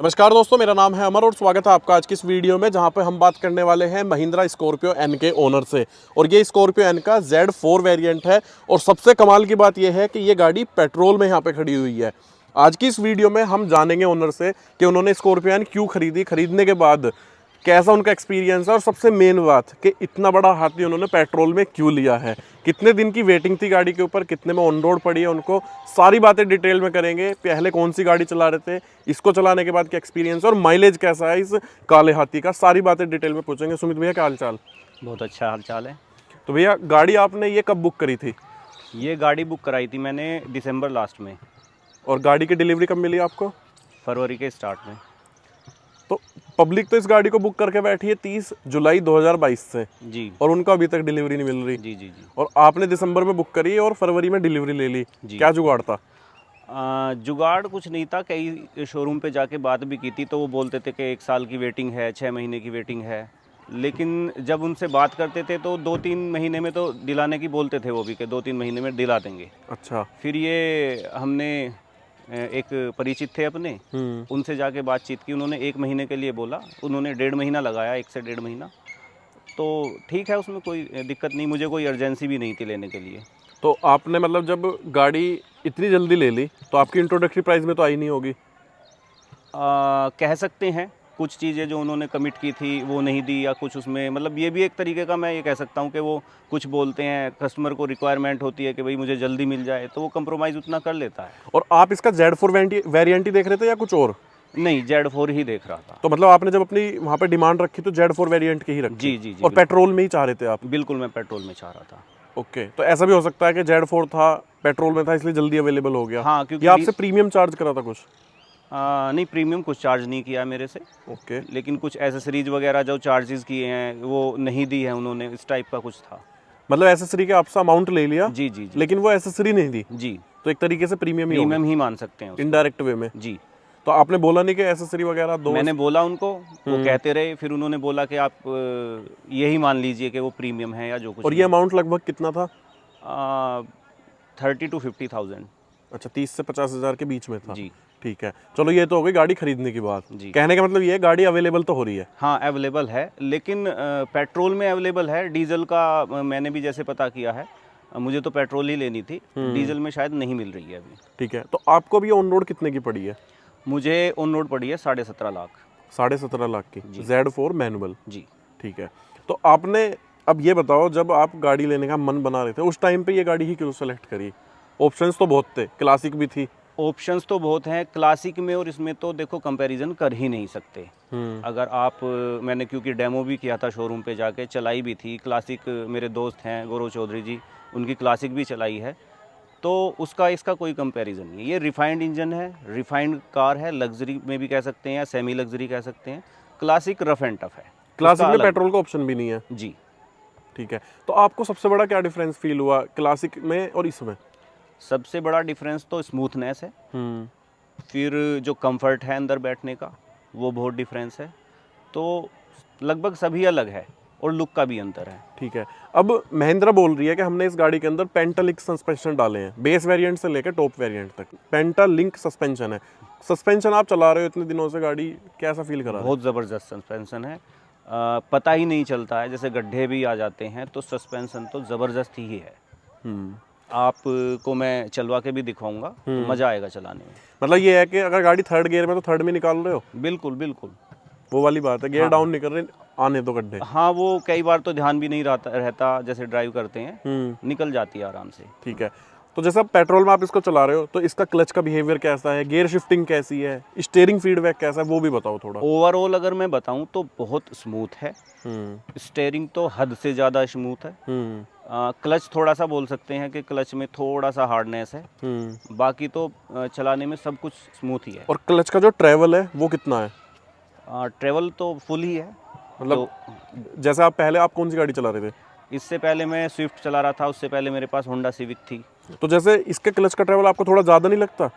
नमस्कार दोस्तों, मेरा नाम है अमर और स्वागत है आपका आज की इस वीडियो में, जहां पे हम बात करने वाले हैं महिंद्रा स्कॉर्पियो एन के ओनर से। और ये स्कॉर्पियो एन का Z4 वेरिएंट है और सबसे कमाल की बात यह है कि ये गाड़ी पेट्रोल में यहाँ पे खड़ी हुई है। आज की इस वीडियो में हम जानेंगे ओनर से कि उन्होंने स्कॉर्पियो एन क्यों खरीदी, खरीदने के बाद कैसा उनका एक्सपीरियंस है और सबसे मेन बात कि इतना बड़ा हाथी उन्होंने पेट्रोल में क्यों लिया है, कितने दिन की वेटिंग थी गाड़ी के ऊपर, कितने में ऑन रोड पड़ी है उनको, सारी बातें डिटेल में करेंगे। पहले कौन सी गाड़ी चला रहे थे, इसको चलाने के बाद क्या एक्सपीरियंस और माइलेज कैसा है इस काले हाथी का, सारी बातें डिटेल में पूछेंगे। सुमित भैया, क्या हाल चाल? बहुत अच्छा हाल चाल है। तो भैया, गाड़ी आपने ये कब बुक करी थी? ये गाड़ी बुक कराई थी मैंने दिसंबर लास्ट में। और गाड़ी की डिलीवरी कब मिली आपको? फरवरी के स्टार्ट में। तो पब्लिक तो इस गाड़ी को बुक करके बैठी है 30 जुलाई 2022 से जी और उनका अभी तक डिलीवरी नहीं मिल रही। जी जी जी और आपने दिसंबर में बुक करी और फरवरी में डिलीवरी ले ली, क्या जुगाड़ था? जुगाड़ कुछ नहीं था, कई शोरूम पे जाके बात भी की थी तो वो बोलते थे कि 1 साल की वेटिंग है, 6 महीने की वेटिंग है। लेकिन जब उनसे बात करते थे तो 2-3 महीने में तो दिलाने की बोलते थे वो भी, कि 2-3 महीने में दिला देंगे। अच्छा। फिर ये हमने एक परिचित थे अपने, उनसे जाके बातचीत की। उन्होंने 1 महीने के लिए बोला, उन्होंने 1.5 महीना लगाया, 1 से 1.5 महीना। तो ठीक है, उसमें कोई दिक्कत नहीं, मुझे कोई अर्जेंसी भी नहीं थी लेने के लिए। तो आपने मतलब जब गाड़ी इतनी जल्दी ले ली तो आपकी इंट्रोडक्टरी प्राइस में तो आई नहीं होगी? कह सकते हैं कुछ चीज़ें जो उन्होंने कमिट की थी वो नहीं दी, या कुछ उसमें मतलब ये भी एक तरीके का मैं ये कह सकता हूँ कि वो कुछ बोलते हैं, कस्टमर को रिक्वायरमेंट होती है कि भाई मुझे जल्दी मिल जाए, तो वो कंप्रोमाइज़ उतना कर लेता है। और आप इसका Z4 वेरिएंट ही देख रहे थे या कुछ और? नहीं, Z4 ही देख रहा था। तो मतलब आपने जब अपनी वहाँ पे डिमांड रखी तो Z4 वेरिएंट की ही रखी? जी जी जी, और पेट्रोल में ही चाह रहे थे आप? बिल्कुल मैं पेट्रोल में चाह रहा था। ओके, तो ऐसा भी हो सकता है कि Z4 था, पेट्रोल में था, इसलिए जल्दी अवेलेबल हो गया। हाँ, क्योंकि या आपसे प्रीमियम चार्ज करा था कुछ? नहीं, प्रीमियम कुछ चार्ज नहीं किया मेरे से। ओके। लेकिन कुछ एसेसरीज वगैरह जो चार्जेस किए हैं वो नहीं दी है उन्होंने, इस टाइप का कुछ था। मतलब एसेसरी के आपसे अमाउंट ले लिया, जी जी जी लेकिन वो एसेसरी नहीं दी, जी, तो एक तरीके से प्रीमियम ही हो प्रीमियम ही मान सकते हैं गया उसको। इनडायरेक्ट वे में। जी, तो आपने बोला नहीं कि एसेसरी वगैरह दो? मैंने बोला उनको, वो कहते रहे, फिर उन्होंने बोला कि आप यही मान लीजिए कि वो प्रीमियम है या जो कुछ। और ये अमाउंट लगभग कितना था? 30 to 50,000। अच्छा, 30 से 50 हज़ार के बीच में था। जी ठीक है, चलो ये तो हो गई गाड़ी खरीदने की बात। जी। कहने का मतलब ये है गाड़ी अवेलेबल तो हो रही है? हाँ, अवेलेबल है, लेकिन पेट्रोल में अवेलेबल है। डीजल का मैंने भी जैसे पता किया है, मुझे तो पेट्रोल ही लेनी थी, डीजल में शायद नहीं मिल रही है अभी। ठीक है, तो आपको भी ऑन रोड कितने की पड़ी है? मुझे ऑन रोड पड़ी है 17.5 लाख। 17.5 लाख की Z4 मैनुअल? जी। ठीक है, तो आपने अब ये बताओ, जब आप गाड़ी लेने का मन बना रहे थे उस टाइम पे ये गाड़ी ही क्यों सेलेक्ट करी? ऑप्शंस तो बहुत थे, क्लासिक भी थी। ऑप्शंस तो बहुत हैं क्लासिक में, और इसमें तो देखो कंपैरिजन कर ही नहीं सकते। अगर आप मैंने क्योंकि डेमो भी किया था शोरूम पे जाके, चलाई भी थी क्लासिक। मेरे दोस्त हैं गौरव चौधरी जी, उनकी क्लासिक भी चलाई है, तो उसका इसका कोई कंपैरिजन नहीं। ये रिफाइंड इंजन है, रिफाइंड कार है, लग्जरी में भी कह सकते हैं या सेमी लग्जरी कह सकते हैं। क्लासिक रफ एंड टफ है। क्लासिक उसका में अलग। पेट्रोल का ऑप्शन भी नहीं है? जी। ठीक है, तो आपको सबसे बड़ा क्या डिफरेंस फील हुआ क्लासिक में और इसमें? सबसे बड़ा डिफरेंस तो स्मूथनेस है, फिर जो कंफर्ट है अंदर बैठने का वो बहुत डिफरेंस है। तो लगभग सभी अलग है और लुक का भी अंतर है। ठीक है, अब महिंद्रा बोल रही है कि हमने इस गाड़ी के अंदर पेंटालिंक सस्पेंशन डाले हैं, बेस वेरिएंट से लेकर टॉप वेरिएंट तक पेंटालिंक सस्पेंशन है। सस्पेंशन आप चला रहे हो इतने दिनों से गाड़ी, कैसा फील करा रहा है? बहुत ज़बरदस्त सस्पेंशन है। पता ही नहीं चलता है, जैसे गड्ढे भी आ जाते हैं तो सस्पेंशन तो ज़बरदस्त ही है। आपको मैं चलवा के भी दिखाऊंगा, तो मज़ा आएगा चलाने में। मतलब ये है कि अगर गाड़ी थर्ड गियर में तो थर्ड में निकाल रहे हो, बिल्कुल बिल्कुल। वो वाली बात है, गियर डाउन नहीं कर रहे, आने दो गड्ढे। हाँ, वो कई बार तो ध्यान भी नहीं रहता जैसे ड्राइव करते हैं, निकल जाती है आराम से। ठीक है, तो जैसे अब पेट्रोल में आप इसको चला रहे हो तो इसका क्लच का बिहेवियर कैसा है, गियर शिफ्टिंग कैसी है, स्टीयरिंग फीडबैक कैसा है, वो भी बताओ थोड़ा। ओवरऑल अगर मैं बताऊं तो बहुत स्मूथ है। स्टीयरिंग तो हद से ज़्यादा स्मूथ है। क्लच थोड़ा सा बोल सकते हैं कि क्लच में थोड़ा सा हार्डनेस है, बाकी तो चलाने में सब कुछ स्मूथ ही है। और क्लच का जो ट्रैवल है वो कितना है? ट्रेवल तो फुल ही है। मतलब जैसे आप पहले आप कौन सी गाड़ी चला रहे थे? इससे पहले मैं स्विफ्ट चला रहा था, उससे पहले मेरे पास होंडा सिविक थी। तो जैसे इसके क्लच का ट्रैवल आपको थोड़ा ज़्यादा नहीं लगता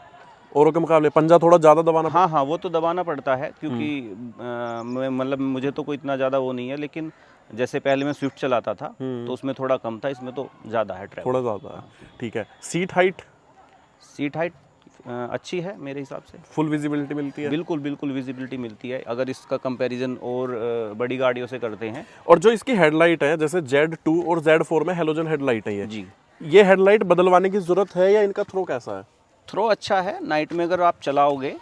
औरों के मुकाबले? पंजा थोड़ा ज़्यादा दबाना हाँ हाँ, वो तो दबाना पड़ता है, क्योंकि मतलब मुझे तो कोई इतना ज़्यादा वो नहीं है, लेकिन जैसे पहले मैं स्विफ्ट चलाता था तो उसमें थोड़ा कम था, इसमें तो ज़्यादा है ट्रैवल। थोड़ा ज़्यादा है। ठीक है, सीट हाइट? सीट हाइट अच्छी है मेरे हिसाब से। फुल विजिबिलिटी मिलती है। बिल्कुल बिल्कुल विजिबिलिटी मिलती है अगर इसका कंपैरिजन और बड़ी गाड़ियों से करते हैं। और जो इसकी हेडलाइट है, जैसे Z2 और Z4 में हेलोजन हेडलाइट है जी, ये हेडलाइट बदलवाने की जरूरत है या इनका थ्रो कैसा है? थ्रो अच्छा है, नाइट में अगर आप चलाओगे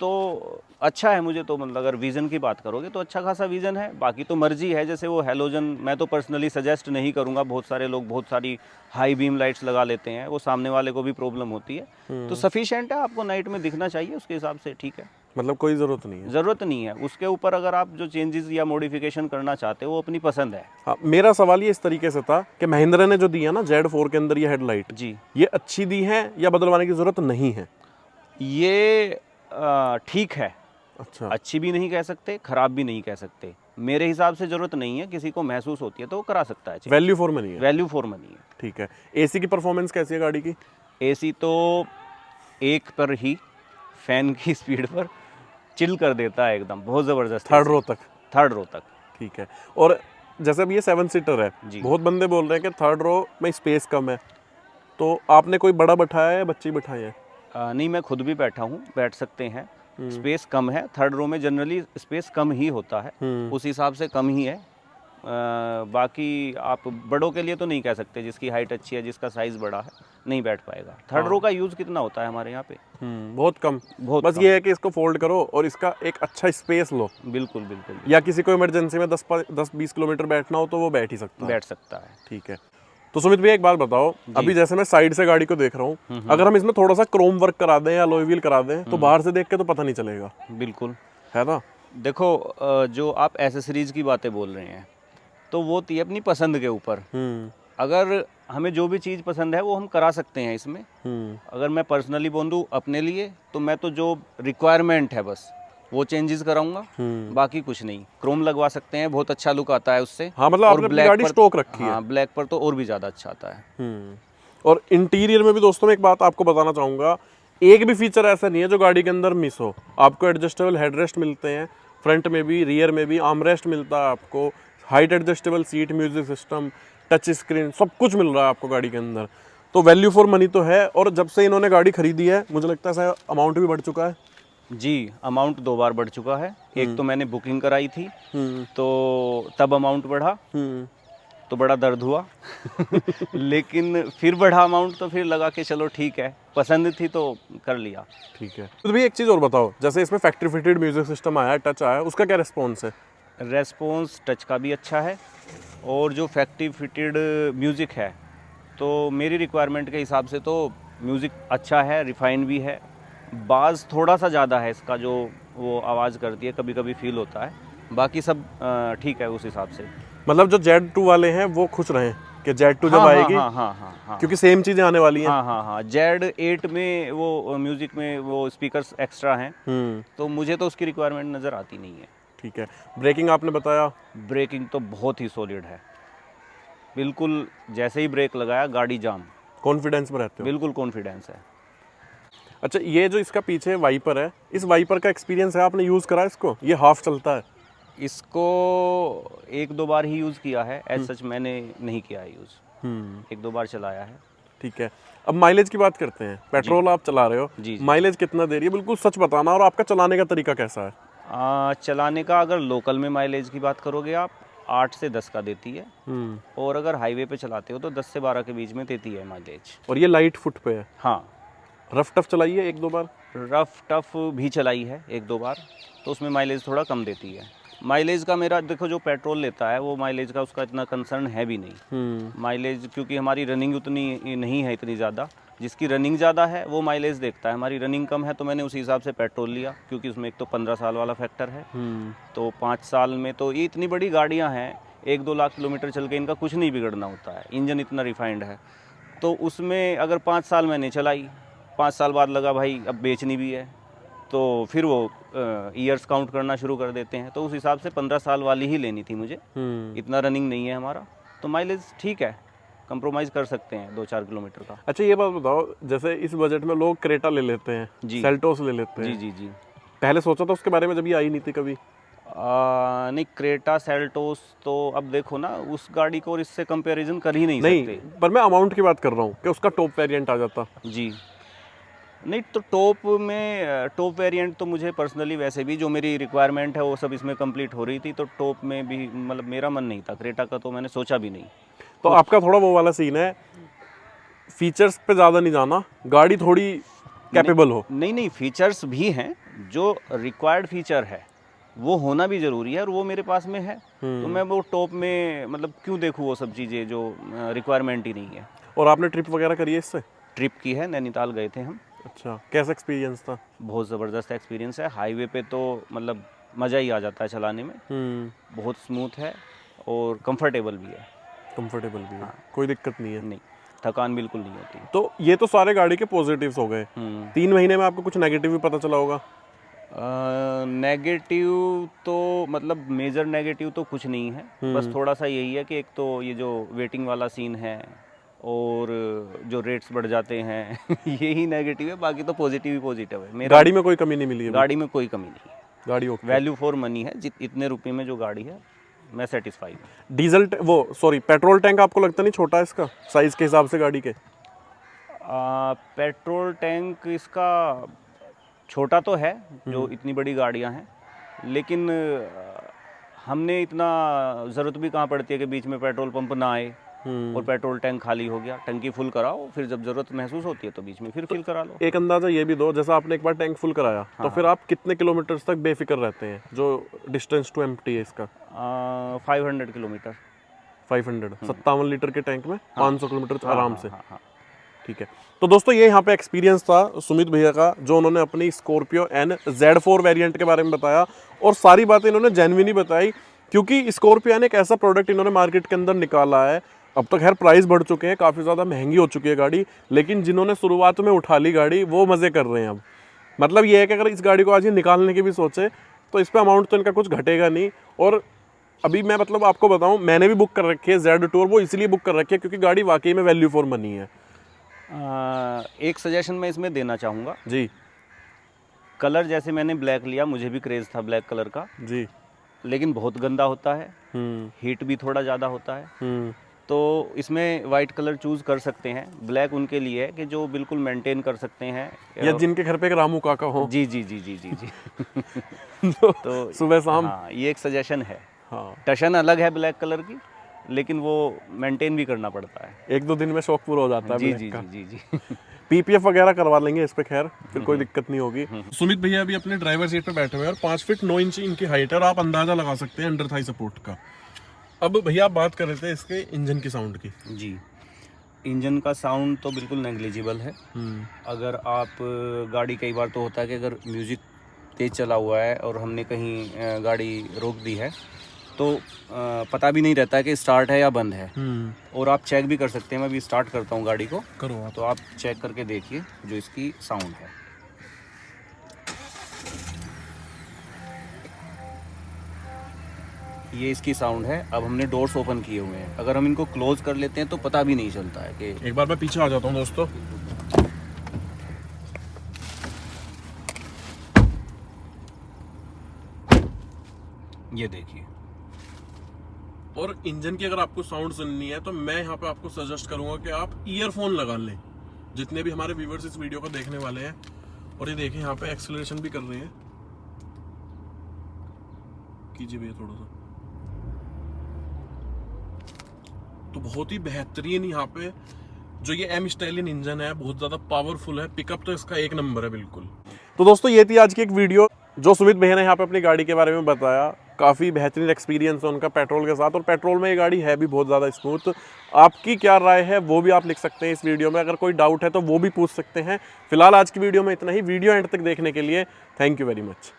तो अच्छा है। मुझे तो मतलब अगर विज़न की बात करोगे तो अच्छा खासा विज़न है, बाकी तो मर्जी है। जैसे वो हेलोजन मैं तो पर्सनली सजेस्ट नहीं करूँगा, बहुत सारे लोग बहुत सारी हाई बीम लाइट्स लगा लेते हैं, वो सामने वाले को भी प्रॉब्लम होती है। तो सफिशिएंट है, आपको नाइट में दिखना चाहिए उसके हिसाब से ठीक है, मतलब कोई जरूरत नहीं है। ज़रूरत नहीं है। उसके ऊपर अगर आप जो चेंजेस या मॉडिफिकेशन करना चाहते हो वो अपनी पसंद है। हाँ, मेरा सवाल ये इस तरीके से था कि महिंद्रा ने जो दिया ना Z4 के अंदर ये हेडलाइट, जी, ये अच्छी दी है या बदलवाने की जरूरत नहीं है? ये ठीक है, अच्छा, अच्छी भी नहीं कह सकते, ख़राब भी नहीं कह सकते। मेरे हिसाब से ज़रूरत नहीं है, किसी को महसूस होती है तो वो करा सकता है। वैल्यू फॉर मनी है। वैल्यू फॉर मनी है। ठीक है। एसी की परफॉर्मेंस कैसी है गाड़ी की? एसी तो एक पर ही फैन की स्पीड पर चिल कर देता है एकदम, बहुत ज़बरदस्त। थर्ड रो तक? थर्ड रो तक। ठीक है। और जैसे अब ये 7 सीटर है, जी। बहुत बंदे बोल रहे हैं कि थर्ड रो में स्पेस कम है, तो आपने कोई बड़ा बैठाया है या बच्चे ही बैठाए हैं? नहीं, मैं खुद भी बैठा हूँ, बैठ सकते हैं। स्पेस कम है, थर्ड रो में जनरली स्पेस कम ही होता है, उस हिसाब से कम ही है। बाकी आप बड़ों के लिए तो नहीं कह सकते, जिसकी हाइट अच्छी है, जिसका साइज़ बड़ा है, नहीं बैठ पाएगा। थर्ड रो का यूज़ कितना होता है हमारे यहाँ पे? बहुत कम। बहुत बस कम। ये है कि इसको फोल्ड करो और इसका एक अच्छा स्पेस लो, बिल्कुल बिल्कुल, या किसी को इमरजेंसी में 10-20 किलोमीटर बैठना हो तो वो बैठ ही सकता है। बैठ सकता है। ठीक है। तो सुमित भैया एक बात बताओ, अभी जैसे मैं साइड से गाड़ी को देख रहा हूँ, अगर हम इसमें थोड़ा सा क्रोम वर्क करा दें या अलॉय व्हील करा दें तो बाहर से देख के तो पता नहीं चलेगा, बिल्कुल। है ना? देखो जो आप एसेसरीज की बातें बोल रहे हैं तो वो थी अपनी पसंद के ऊपर। अगर हमें जो भी चीज़ पसंद है वो हम करा सकते हैं इसमें। अगर मैं पर्सनली बोलूँ अपने लिए तो मैं तो जो रिक्वायरमेंट है बस वो चेंजेस कराऊंगा, बाकी कुछ नहीं। क्रोम लगवा सकते हैं, बहुत अच्छा लुक आता है उससे। हाँ, मतलब आपने अपनी गाड़ी स्टॉक रखी है। हाँ, ब्लैक पर तो और भी ज़्यादा अच्छा आता है। और इंटीरियर में भी दोस्तों मैं एक बात आपको बताना चाहूँगा, एक भी फीचर ऐसा नहीं है जो गाड़ी के अंदर मिस हो। आपको एडजस्टेबल हेडरेस्ट मिलते हैं, फ्रंट में भी रियर में भी आर्मरेस्ट मिलता है आपको, height adjustable seat, music system, touch screen, सब कुछ मिल रहा है आपको गाड़ी के अंदर। तो वैल्यू फॉर मनी तो है। और जब से इन्होंने गाड़ी खरीदी है मुझे लगता है शायद अमाउंट भी बढ़ चुका है। जी, अमाउंट 2 बार बढ़ चुका है। एक तो मैंने बुकिंग कराई थी तो तब अमाउंट बढ़ा तो बड़ा दर्द हुआ लेकिन फिर बढ़ा अमाउंट तो फिर लगा कि चलो ठीक है, पसंद थी तो कर लिया। ठीक है। तो भैया एक चीज़ और बताओ, जैसे इसमें फैक्ट्री फिटेड म्यूजिक सिस्टम आया है, टच आया है, उसका क्या रिस्पॉन्स है? रेस्पॉन्स टच का भी अच्छा है, और जो फैक्ट्री फिटेड म्यूज़िक है तो मेरी रिक्वायरमेंट के हिसाब से तो म्यूज़िक अच्छा है, रिफाइन भी है। बाज़ थोड़ा सा ज़्यादा है इसका, जो वो आवाज़ करती है कभी कभी फील होता है, बाकी सब ठीक है उस हिसाब से। मतलब जो Z2 वाले हैं वो खुश रहें कि Z2 जब हाँ आएगी, हाँ हाँ हाँ हाँ, क्योंकि सेम चीज़ें आने वाली हैं। हाँ हाँ हाँ, Z8 में वो म्यूज़िक में वो स्पीकर्स एक्स्ट्रा हैं, तो मुझे तो उसकी रिक्वायरमेंट नज़र आती नहीं है। ठीक है। ब्रेकिंग आपने बताया? ब्रेकिंग तो बहुत ही सॉलिड है, बिल्कुल जैसे ही ब्रेक लगाया गाड़ी जाम। कॉन्फिडेंस में रहते हो? बिल्कुल कॉन्फिडेंस है। अच्छा, ये जो इसका पीछे वाइपर है, इस वाइपर का एक्सपीरियंस है? आपने यूज़ करा इसको? ये हाफ चलता है। इसको 1-2 बार ही यूज़ किया है, एज सच मैंने नहीं किया है यूज़, 1-2 बार चलाया है। ठीक है। अब माइलेज की बात करते हैं। पेट्रोल आप चला रहे हो, जी, जी। माइलेज कितना दे रही है? बिल्कुल सच बताना। और आपका चलाने का तरीका कैसा है? चलाने का अगर लोकल में माइलेज की बात करोगे आप, 8 से 10 का देती है, और अगर हाईवे पे चलाते हो तो 10 से 12 के बीच में देती है माइलेज। और ये लाइट फुट पे है? हाँ, रफ टफ चलाई है 1-2 बार? रफ टफ भी चलाई है 1-2 बार, तो उसमें माइलेज थोड़ा कम देती है। माइलेज का मेरा देखो, जो पेट्रोल लेता है वो माइलेज का उसका इतना कंसर्न है भी नहीं। माइलेज क्योंकि हमारी रनिंग उतनी नहीं है इतनी ज़्यादा, जिसकी रनिंग ज़्यादा है वो माइलेज देखता है। हमारी रनिंग कम है तो मैंने उसी हिसाब से पेट्रोल लिया, क्योंकि उसमें एक तो 15 साल वाला फैक्टर है, तो 5 साल में तो ये इतनी बड़ी गाड़ियाँ हैं, 1-2 लाख किलोमीटर चल के इनका कुछ नहीं बिगड़ना होता है, इंजन इतना रिफाइंड है। तो उसमें अगर 5 साल मैंने चलाई, 5 साल बाद लगा भाई अब बेचनी भी है, तो फिर वो ईयर्स काउंट करना शुरू कर देते हैं, तो उस हिसाब से 15 साल वाली ही लेनी थी मुझे। इतना रनिंग नहीं है हमारा, तो माइलेज ठीक है, कंप्रोमाइज़ कर सकते हैं 2-4 किलोमीटर का। अच्छा, ये बात बताओ, जैसे इस बजट में लोग क्रेटा ले लेते हैं, सेल्टोस ले लेते हैं। जी जी जी। पहले सोचा था उसके बारे में जब ये आई नहीं थी कभी? नहीं, क्रेटा सेल्टोस तो अब देखो ना, उस गाड़ी को और इससे कंपैरिजन कर ही नहीं सकते। पर मैं अमाउंट की बात कर रहा हूँ कि उसका टॉप वेरिएंट आ जाता। जी, नहीं तो टॉप वेरिएंट तो मुझे पर्सनली वैसे भी जो मेरी रिक्वायरमेंट है वो सब इसमें कंप्लीट हो रही थी, तो टॉप में भी मतलब मेरा मन नहीं था, क्रेटा का तो मैंने सोचा भी नहीं। तो आपका थोड़ा वो वाला सीन है, फीचर्स पे ज़्यादा नहीं जाना, गाड़ी थोड़ी कैपेबल हो। नहीं, फीचर्स भी हैं, जो रिक्वायर्ड फीचर है वो होना भी ज़रूरी है और वो मेरे पास में है, तो मैं वो टॉप में मतलब क्यों देखूँ वो सब चीज़ें जो रिक्वायरमेंट ही नहीं है। और आपने ट्रिप वगैरह करी है इससे? ट्रिप की है, नैनीताल गए थे हम। अच्छा, कैसा एक्सपीरियंस था? बहुत ज़बरदस्त एक्सपीरियंस है, हाईवे पे तो मतलब मज़ा ही आ जाता है चलाने में। बहुत स्मूथ है और कंफर्टेबल भी है। कंफर्टेबल भी है, कोई दिक्कत नहीं है। नहीं, थकान बिल्कुल नहीं होती। तो ये तो सारे गाड़ी के पॉजिटिव्स हो गए। 3 महीने में आपको कुछ नेगेटिव भी पता चला होगा? नेगेटिव तो मतलब मेजर नेगेटिव तो कुछ नहीं है, बस थोड़ा सा यही है कि एक तो ये जो वेटिंग वाला सीन है और जो रेट्स बढ़ जाते हैं यही नेगेटिव है, बाकी तो पॉजिटिव ही पॉजिटिव है। मेरा गाड़ी में कोई कमी नहीं मिली है? गाड़ी में कोई कमी नहीं है, गाड़ी ओके। वैल्यू फॉर मनी है, इतने रुपये में जो गाड़ी है मैं सेटिस्फाइड हूँ। डीजल पेट्रोल टैंक आपको लगता नहीं छोटा है इसका साइज के हिसाब से गाड़ी के? पेट्रोल टैंक इसका छोटा तो है, जो इतनी बड़ी गाड़ियां हैं, लेकिन हमने इतना ज़रूरत भी कहाँ पड़ती है कि बीच में पेट्रोल पंप ना आए और पेट्रोल टैंक खाली हो गया, टंकी फुल कराओ, फिर जब ज़रूरत महसूस होती है तो बीच में फिर फिल करा लो। एक अंदाज़ा ये भी दो, जैसा आपने एक बार टैंक फुल कराया तो फिर आप कितने किलोमीटर्स तक बेफिक्र रहते हैं, जो डिस्टेंस टू एम्प्टी है इसका? 500 किलोमीटर। 500 57 लीटर के टैंक में 500 किलोमीटर आराम से। हाँ। ठीक है, तो दोस्तों ये यहाँ पे एक्सपीरियंस था सुमित भैया का, जो उन्होंने अपनी स्कॉर्पियो एन Z4 वेरिएंट के बारे में बताया, और सारी बातें इन्होंने जेन्युइनली बताई, क्योंकि स्कॉर्पियो एन एक ऐसा प्रोडक्ट इन्होंने मार्केट के अंदर निकाला है। अब तो खैर प्राइस बढ़ चुके हैं, काफ़ी ज़्यादा महंगी हो चुकी है गाड़ी, लेकिन जिन्होंने शुरुआत में उठा ली गाड़ी वो मज़े कर रहे हैं अब। मतलब ये है कि अगर इस गाड़ी को आज ये निकालने की भी सोचे तो इस पर अमाउंट तो इनका कुछ घटेगा नहीं। और अभी मैं मतलब आपको बताऊँ, मैंने भी बुक कर रखी है Z2, वो इसलिए बुक कर रखी है क्योंकि गाड़ी वाकई में वैल्यू फॉर मनी है। एक सजेशन मैं इसमें देना चाहूँगा जी। कलर जैसे मैंने ब्लैक लिया, मुझे भी क्रेज़ था ब्लैक कलर का जी। लेकिन बहुत गंदा होता है, हीट भी थोड़ा ज़्यादा होता है, तो इसमें वाइट कलर चूज़ कर सकते हैं। ब्लैक उनके लिए है कि जो बिल्कुल मेंटेन कर सकते हैं, या जिनके घर पे एक रामू काका हो। जी जी जी जी जी जी तो सुबह शाम। हाँ, ये एक सजेशन है। हाँ, टशन अलग है ब्लैक कलर की, लेकिन वो मेंटेन भी करना पड़ता है। 1-2 दिन में शौक पूरा हो जाता है जी ब्लैक जी का। जी जी जी पीपीएफ वगैरह करवा लेंगे इस पे, खैर फिर कोई दिक्कत नहीं होगी। सुमित भैया अभी अपने ड्राइवर सीट पे बैठे हुए हैं और 5 फीट 9 इंच इनकी हाइट है, और आप अंदाजा लगा सकते हैं अंडर थाई सपोर्ट का। अब भैया आप बात कर रहे थे इसके इंजन की साउंड की। जी, इंजन का साउंड तो बिल्कुल नेग्लिजिबल है। अगर आप गाड़ी, कई बार तो होता है कि अगर म्यूज़िक तेज़ चला हुआ है और हमने कहीं गाड़ी रोक दी है तो पता भी नहीं रहता है कि स्टार्ट है या बंद है। और आप चेक भी कर सकते हैं, मैं भी स्टार्ट करता हूँ गाड़ी को, करो आप। तो आप चेक करके देखिए जो इसकी साउंड है। ये इसकी साउंड है। अब हमने डोर्स ओपन किए हुए हैं, अगर हम इनको क्लोज कर लेते हैं तो पता भी नहीं चलता है कि। एक बार मैं पीछे आ जाता हूँ दोस्तों। ये देखिए, और इंजन की अगर आपको साउंड सुननी है तो मैं यहाँ पे आपको सजेस्ट करूंगा कि आप ईयरफोन लगा लें, जितने भी हमारे व्यूवर्स इस वीडियो को देखने वाले हैं। और ये देखें यहाँ पे एक्सेलरेशन भी कर रहे हैं, कीजिए भैया थोड़ा सा, तो बहुत ही बेहतरीन यहाँ पे जो ये एम स्टाइलियन इंजन है, बहुत ज़्यादा पावरफुल है, पिकअप तो इसका एक नंबर है बिल्कुल। तो दोस्तों ये थी आज की एक वीडियो जो सुमित भैया ने यहाँ पे अपनी गाड़ी के बारे में बताया। काफ़ी बेहतरीन एक्सपीरियंस है उनका पेट्रोल के साथ, और पेट्रोल में ये गाड़ी है भी बहुत ज़्यादा स्मूथ। आपकी क्या राय है वो भी आप लिख सकते हैं इस वीडियो में, अगर कोई डाउट है तो वो भी पूछ सकते हैं। फिलहाल आज की वीडियो में इतना ही। वीडियो एंड तक देखने के लिए थैंक यू वेरी मच।